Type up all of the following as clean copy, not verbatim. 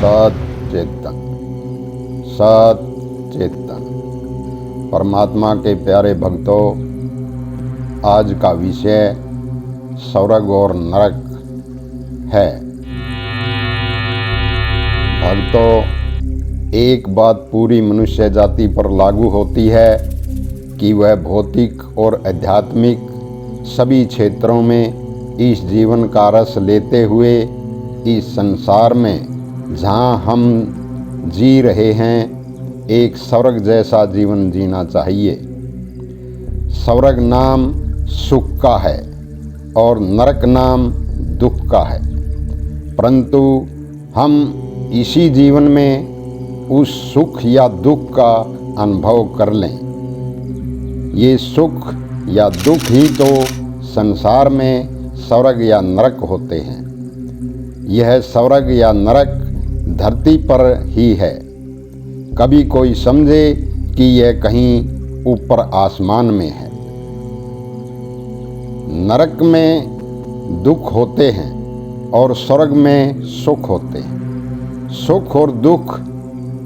सत चेतन, सत चेतन। परमात्मा के प्यारे भक्तों, आज का विषय स्वर्ग और नरक है। भक्तों, एक बात पूरी मनुष्य जाति पर लागू होती है कि वह भौतिक और आध्यात्मिक सभी क्षेत्रों में इस जीवन का रस लेते हुए इस संसार में जहाँ हम जी रहे हैं एक स्वर्ग जैसा जीवन जीना चाहिए। स्वर्ग नाम सुख का है और नरक नाम दुख का है, परंतु हम इसी जीवन में उस सुख या दुख का अनुभव कर लें। ये सुख या दुख ही तो संसार में स्वर्ग या नरक होते हैं। यह स्वर्ग या नरक धरती पर ही है। कभी कोई समझे कि यह कहीं ऊपर आसमान में है। नरक में दुख होते हैं और स्वर्ग में सुख होते हैं। सुख और दुख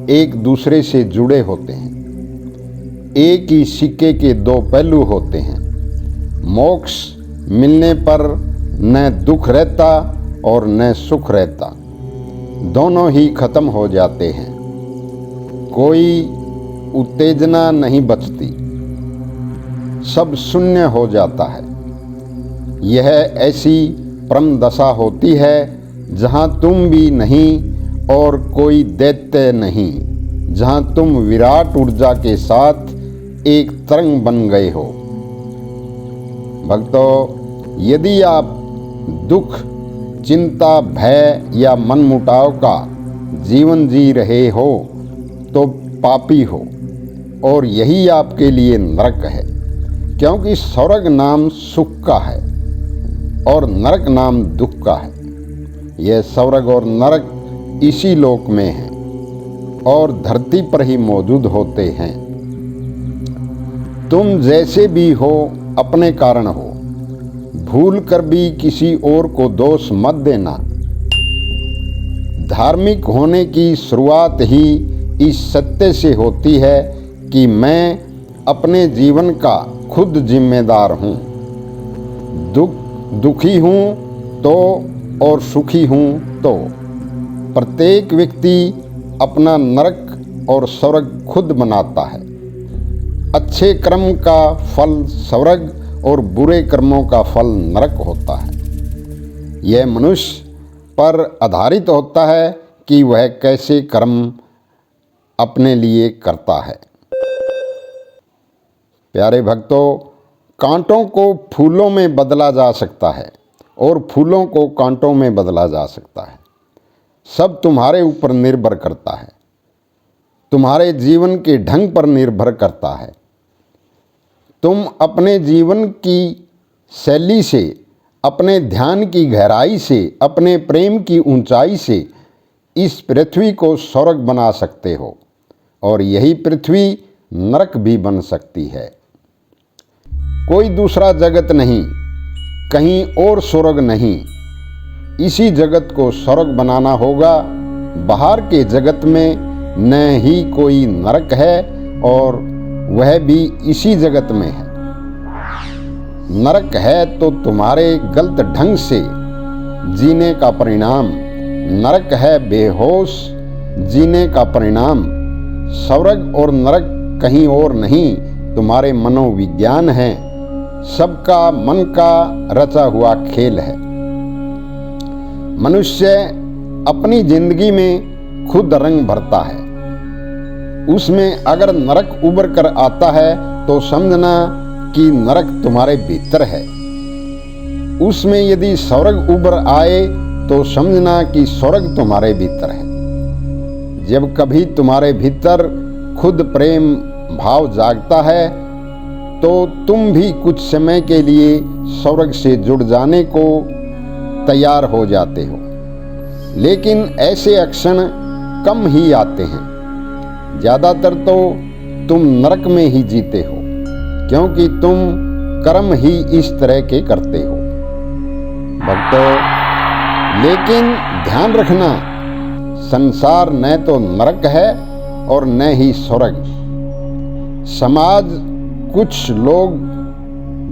एक दूसरे से जुड़े होते हैं। एक ही सिक्के के दो पहलू होते हैं। मोक्ष मिलने पर न दुख रहता और न सुख रहता, दोनों ही खत्म हो जाते हैं। कोई उत्तेजना नहीं बचती, सब शून्य हो जाता है। यह ऐसी परम दशा होती है जहाँ तुम भी नहीं और कोई दैत्य नहीं, जहाँ तुम विराट ऊर्जा के साथ एक तरंग बन गए हो। भक्तों, यदि आप दुख, चिंता, भय या मनमुटाव का जीवन जी रहे हो तो पापी हो और यही आपके लिए नरक है, क्योंकि स्वर्ग नाम सुख का है और नरक नाम दुख का है। यह स्वर्ग और नरक इसी लोक में है और धरती पर ही मौजूद होते हैं। तुम जैसे भी हो अपने कारण हो, भूल कर भी किसी और को दोष मत देना। धार्मिक होने की शुरुआत ही इस सत्य से होती है कि मैं अपने जीवन का खुद जिम्मेदार हूँ। दुखी हूँ तो और सुखी हूँ तो। प्रत्येक व्यक्ति अपना नरक और स्वर्ग खुद बनाता है। अच्छे कर्म का फल स्वर्ग और बुरे कर्मों का फल नरक होता है। यह मनुष्य पर आधारित होता है कि वह कैसे कर्म अपने लिए करता है। प्यारे भक्तों, कांटों को फूलों में बदला जा सकता है और फूलों को कांटों में बदला जा सकता है। सब तुम्हारे ऊपर निर्भर करता है, तुम्हारे जीवन के ढंग पर निर्भर करता है। तुम अपने जीवन की शैली से, अपने ध्यान की गहराई से, अपने प्रेम की ऊंचाई से इस पृथ्वी को स्वर्ग बना सकते हो और यही पृथ्वी नरक भी बन सकती है। कोई दूसरा जगत नहीं, कहीं और स्वर्ग नहीं। इसी जगत को स्वर्ग बनाना होगा। बाहर के जगत में न ही कोई नरक है और वह भी इसी जगत में है। नरक है तो तुम्हारे गलत ढंग से जीने का परिणाम। नरक है बेहोश जीने का परिणाम। स्वर्ग और नरक कहीं और नहीं, तुम्हारे मनोविज्ञान है। सबका मन का रचा हुआ खेल है। मनुष्य अपनी जिंदगी में खुद रंग भरता है। उसमें अगर नरक उभर कर आता है तो समझना कि नरक तुम्हारे भीतर है। उसमें यदि स्वर्ग उभर आए तो समझना कि स्वर्ग तुम्हारे भीतर है। जब कभी तुम्हारे भीतर खुद प्रेम भाव जागता है तो तुम भी कुछ समय के लिए स्वर्ग से जुड़ जाने को तैयार हो जाते हो। लेकिन ऐसे क्षण कम ही आते हैं। ज़्यादातर तो तुम नरक में ही जीते हो, क्योंकि तुम कर्म ही इस तरह के करते हो। भक्तों, लेकिन ध्यान रखना, संसार न तो नरक है और न ही स्वर्ग। समाज कुछ लोग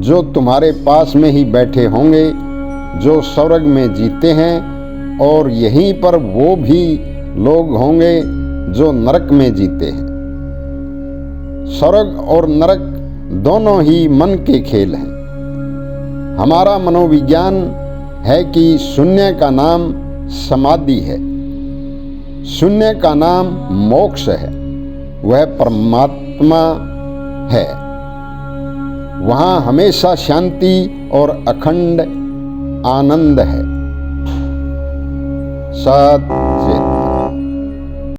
जो तुम्हारे पास में ही बैठे होंगे जो स्वर्ग में जीते हैं, और यहीं पर वो भी लोग होंगे जो नरक में जीते हैं। स्वर्ग और नरक दोनों ही मन के खेल हैं। हमारा मनोविज्ञान है कि शून्य का नाम समाधि है, शून्य का नाम मोक्ष है, वह परमात्मा है। वहाँ हमेशा शांति और अखंड आनंद है। सत